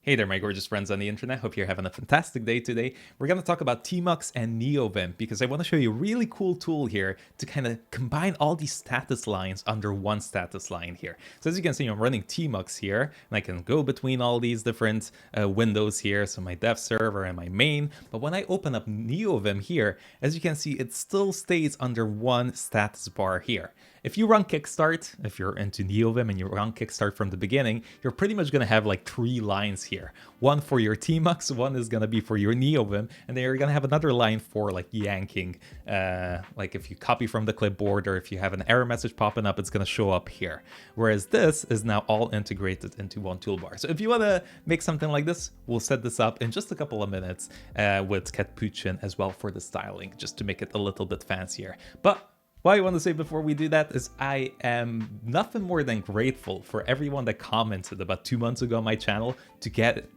Hey there, my gorgeous friends on the internet. Hope you're having a fantastic day today. We're going to talk about TMUX and NeoVim because I want to show you a really cool tool here to kind of combine all these status lines under one status line here. So as you can see, I'm running TMUX here, and I can go between all these different windows here. So my dev server and my main. But when I open up NeoVim here, as you can see, it still stays under one status bar here. If you run Kickstart, if you're into NeoVim and you run Kickstart from the beginning, you're pretty much going to have like 3 lines here. One for your TMUX, one is going to be for your NeoVim, and then you're going to have another line for like yanking. Like if you copy from the clipboard or if you have an error message popping up, it's going to show up here. Whereas this is now all integrated into one toolbar. So if you want to make something like this, we'll set this up in just a couple of minutes with catppuccin as well for the styling, just to make it a little bit fancier. But what I want to say before we do that is I am nothing more than grateful for everyone that commented about 2 months ago on my channel to get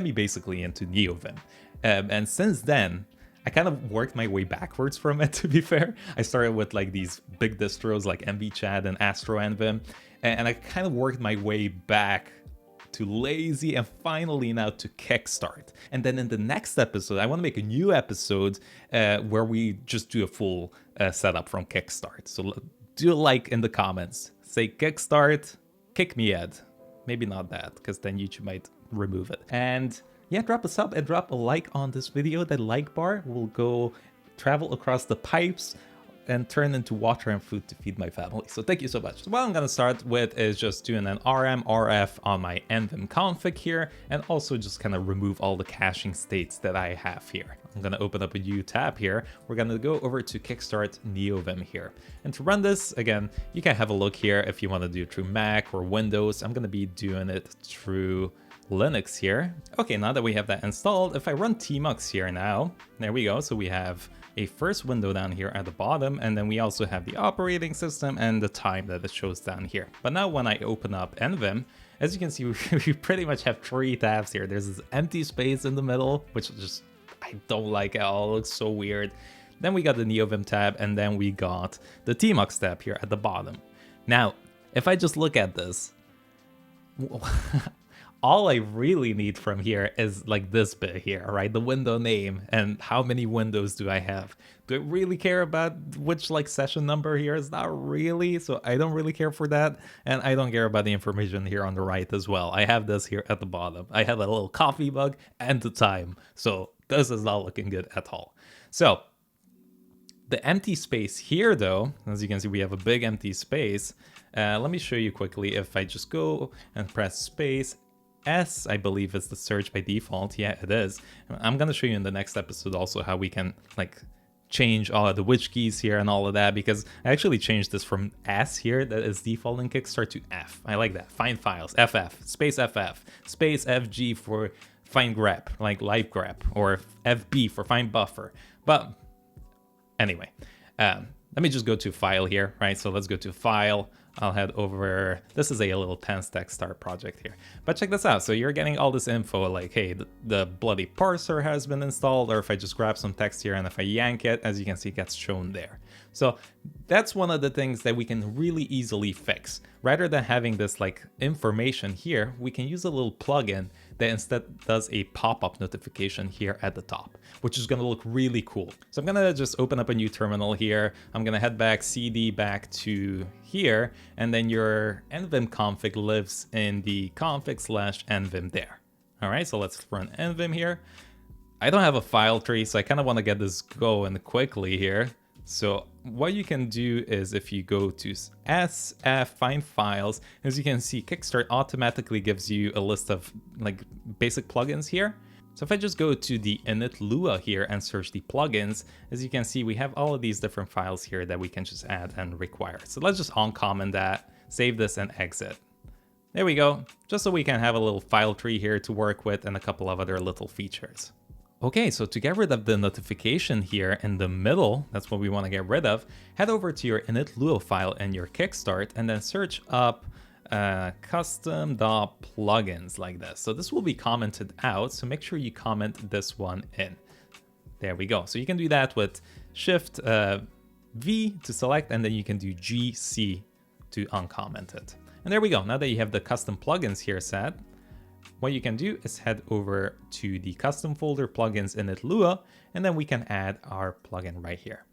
me basically into NeoVim. And since then, I kind of worked my way backwards from it, to be fair. I started with like these big distros like MVChad and Astro Nvim, and I kind of worked my way back to lazy and finally now to Kickstart. And then in the next episode, I want to make a new episode where we just do a full setup from Kickstart. So do a like in the comments. Say Kickstart, kick me Ed. Maybe not that, because then YouTube might remove it. And yeah, drop a sub and drop a like on this video. That like bar will go travel across the pipes and turn into water and food to feed my family. So thank you so much. So what I'm gonna start with is just doing an RM RF on my nvim config here, and also just kind of remove all the caching states that I have here. I'm gonna open up a new tab here. We're gonna go over to Kickstart NeoVim here. And to run this, again, you can have a look here if you wanna do it through Mac or Windows. I'm gonna be doing it through Linux here. Okay, now that we have that installed, if I run TMUX here now, there we go. So we have a first window down here at the bottom, and then we also have the operating system and the time that it shows down here. But now when I open up nvim, as you can see, we pretty much have 3 tabs here. There's this empty space in the middle, which just I don't like at all. It looks so weird. Then we got the NeoVim tab, and then we got the TMUX tab here at the bottom. Now, if I just look at this, all I really need from here is like this bit here, right? The window name and how many windows do I have? Do I really care about which like session number here? Is not really, so I don't really care for that. And I don't care about the information here on the right as well. I have this here at the bottom. I have a little coffee mug and the time. So this is not looking good at all. So the empty space here though, as you can see, we have a big empty space. Let me show you quickly. If I just go and press space, S, I believe, is the search by default. Yeah, it is. I'm going to show you in the next episode also how we can like change all of the which keys here and all of that, because I actually changed this from S here that is default in Kickstart to F. I like that. Find files, FF, space FG for find grep, like live grep, or FB for find buffer. But anyway, let me just go to file here, right? So let's go to file. I'll head over, this is a little 10-stack start project here. But check this out, so you're getting all this info like, hey, the bloody parser has been installed, or if I just grab some text here and if I yank it, as you can see, it gets shown there. So that's one of the things that we can really easily fix. Rather than having this like information here, we can use a little plugin that instead does a pop-up notification here at the top, which is going to look really cool. So I'm going to just open up a new terminal here. I'm going to head back CD back to here, and then your nvim config lives in the config/nvim there. All right, so let's run nvim here. I don't have a file tree, so I kind of want to get this going quickly here. So what you can do is if you go to SF, find files, as you can see, Kickstart automatically gives you a list of like basic plugins here. So if I just go to the init Lua here and search the plugins, as you can see, we have all of these different files here that we can just add and require. So let's just uncomment that, save this and exit. There we go, just so we can have a little file tree here to work with and a couple of other little features. Okay, so to get rid of the notification here in the middle, that's what we want to get rid of, head over to your init Lua file in your Kickstart and then search up custom.plugins like this. So this will be commented out, so make sure you comment this one in. There we go. So you can do that with Shift V to select, and then you can do GC to uncomment it. And there we go. Now that you have the custom plugins here set, what you can do is head over to the custom folder, plugins, init Lua, and then we can add our plugin right here.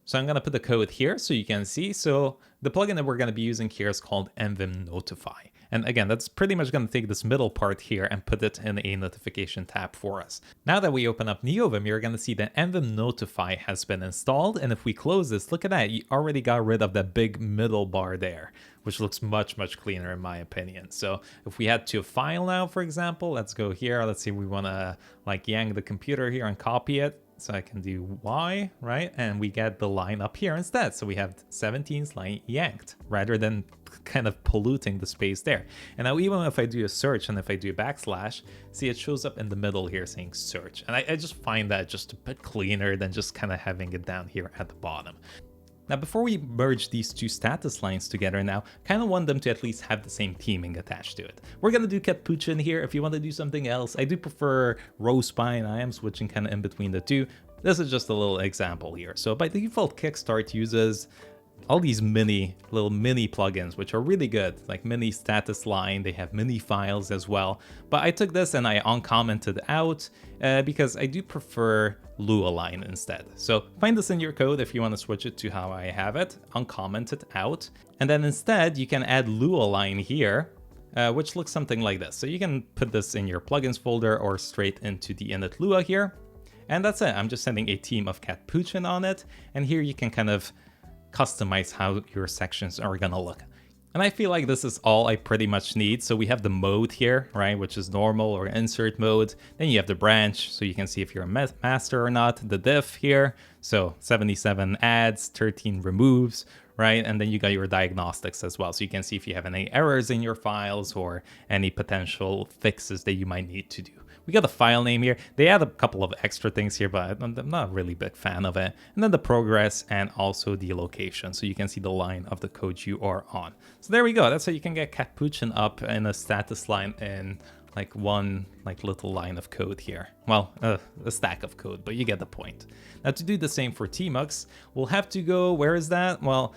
So I'm going to put the code here so you can see. So the plugin that we're going to be using here is called nvim-notify. And again, that's pretty much going to take this middle part here and put it in a notification tab for us. Now that we open up NeoVim, you're going to see that nvim-notify has been installed. And if we close this, look at that. You already got rid of that big middle bar there, which looks much, much cleaner in my opinion. So if we head to a file now, for example, let's go here. Let's see, we want to like yank the computer here and copy it. So I can do Y, right? And we get the line up here instead. So we have 17's line yanked rather than kind of polluting the space there. And now even if I do a search and if I do a backslash, see it shows up in the middle here saying search. And I just find that just a bit cleaner than just kind of having it down here at the bottom. Now, before we merge these two status lines together now, kind of want them to at least have the same theming attached to it. We're going to do catppuccin here. If you want to do something else, I do prefer row spine. I am switching kind of in between the two. This is just a little example here. So by default, Kickstart uses all these little mini plugins, which are really good, like mini status line. They have mini files as well. But I took this and I uncommented out because I do prefer lua-line instead. So find this in your code if you want to switch it to how I have it, uncomment it out. And then instead you can add lua-line here, which looks something like this. So you can put this in your plugins folder or straight into the init lua here. And that's it. I'm just sending a theme of catppuccin on it. And here you can kind of customize how your sections are gonna look. And I feel like this is all I pretty much need. So we have the mode here, right, which is normal or insert mode. Then you have the branch, so you can see if you're a master or not. The diff here, so 77 adds, 13 removes, right? And then you got your diagnostics as well. So you can see if you have any errors in your files or any potential fixes that you might need to do. We got the file name here. They add a couple of extra things here, but I'm not really a big fan of it. And then the progress and also the location. So you can see the line of the code you are on. So there we go. That's how you can get catppuccin up in a status line in like one little line of code here. Well, a stack of code, but you get the point. Now to do the same for TMUX, we'll have to go, where is that? Well,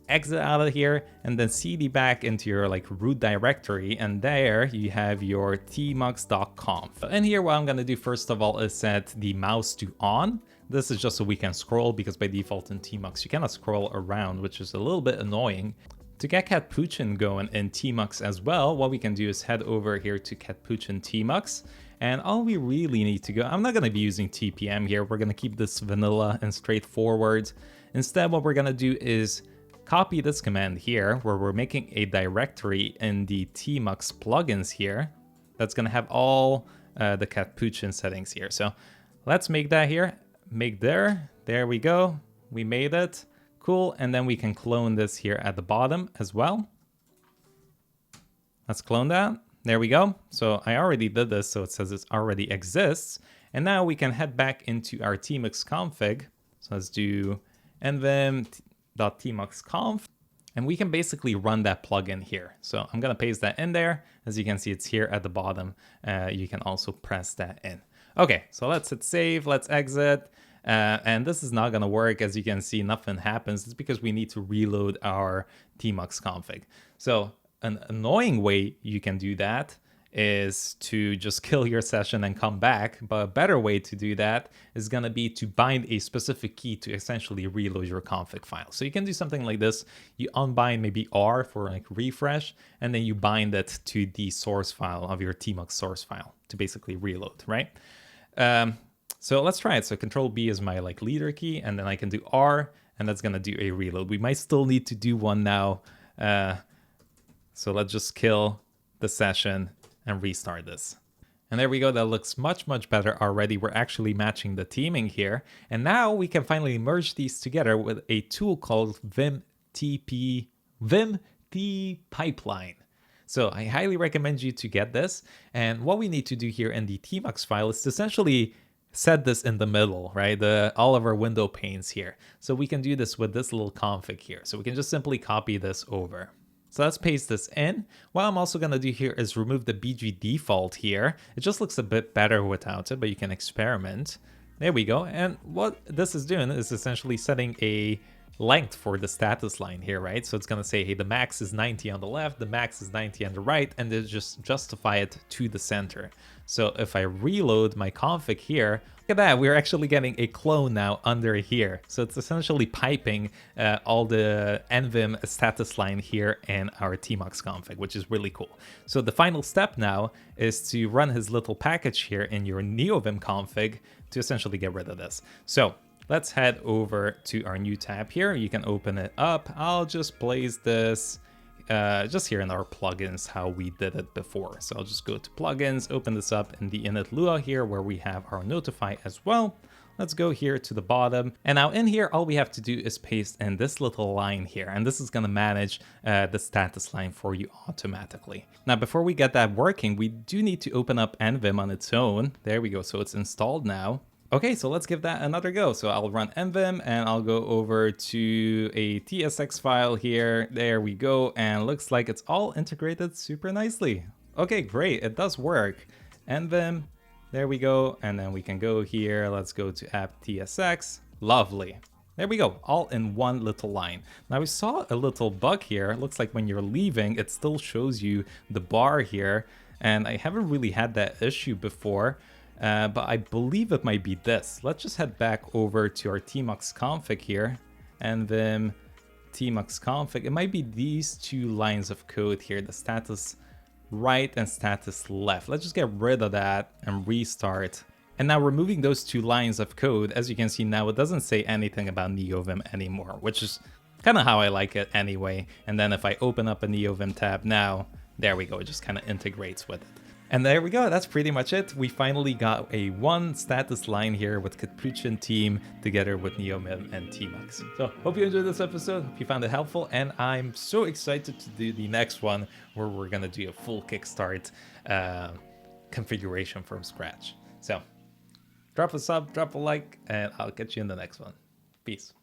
exit out of here and then cd back into your root directory, and there you have your tmux.conf. And here what I'm going to do first of all is set the mouse to on. This is just so we can scroll, because by default in TMUX you cannot scroll around, which is a little bit annoying. To get catppuccin going in TMUX as well, what we can do is head over here to catppuccin TMUX. And all we really need to go, I'm not going to be using TPM here. We're going to keep this vanilla and straightforward. Instead, what we're going to do is copy this command here, where we're making a directory in the TMUX plugins here. That's going to have all the catppuccin settings here. So let's make that here. Make there. There we go. We made it. Cool. And then we can clone this here at the bottom as well. Let's clone that. There we go. So I already did this, so it says it already exists. And now we can head back into our tmux config. So let's do nvim.tmuxconf, and we can basically run that plugin here. So I'm going to paste that in there. As you can see, it's here at the bottom. You can also press that in. Okay, so let's hit save. Let's exit. And this is not going to work. As you can see, nothing happens. It's because we need to reload our tmux config. So an annoying way you can do that is to just kill your session and come back. But a better way to do that is going to be to bind a specific key to essentially reload your config file. So you can do something like this. You unbind maybe R for refresh, and then you bind it to the source file of your tmux source file to basically reload, right? So let's try it. So Control B is my leader key, and then I can do R, and that's going to do a reload. We might still need to do one now. So let's just kill the session and restart this. And there we go. That looks much, much better already. We're actually matching the theming here. And now we can finally merge these together with a tool called Vim-tpipeline. So I highly recommend you to get this. And what we need to do here in the tmux file is to essentially set this in the middle, right? All of our window panes here. So we can do this with this little config here. So we can just simply copy this over. So let's paste this in. What I'm also going to do here is remove the BG default here. It just looks a bit better without it, but you can experiment. There we go. And what this is doing is essentially setting a length for the status line here, right? So it's going to say, hey, the max is 90 on the left, the max is 90 on the right, and then just justify it to the center. So if I reload my config here, look at that, we're actually getting a clone now under here. So it's essentially piping all the nvim status line here in our TMUX config, which is really cool. So the final step now is to run his little package here in your NeoVim config to essentially get rid of this. So let's head over to our new tab here. You can open it up. I'll just place this just here in our plugins, how we did it before. So I'll just go to plugins, open this up in the init Lua here, where we have our notify as well. Let's go here to the bottom. And now in here, all we have to do is paste in this little line here. And this is going to manage the status line for you automatically. Now, before we get that working, we do need to open up nvim on its own. There we go. So it's installed now. Okay, so let's give that another go. So I'll run nvim and I'll go over to a tsx file here. There we go. And looks like it's all integrated super nicely. Okay, great. It does work. Nvim, there we go. And then we can go here. Let's go to app tsx. Lovely. There we go, all in one little line. Now we saw a little bug here. It looks like when you're leaving, it still shows you the bar here. And I haven't really had that issue before. But I believe it might be this. Let's just head back over to our TMUX config here, and then TMUX config. It might be these two lines of code here, the status right and status left. Let's just get rid of that and restart. And now removing those two lines of code, as you can see now, it doesn't say anything about NeoVim anymore, which is kind of how I like it anyway. And then if I open up a NeoVim tab now, there we go, it just kind of integrates with it. And there we go, that's pretty much it. We finally got a one status line here with catppuccin team together with NeoVim and TMUX. So hope you enjoyed this episode, hope you found it helpful, and I'm so excited to do the next one where we're gonna do a full kickstart configuration from scratch. So drop a sub, drop a like, and I'll catch you in the next one. Peace.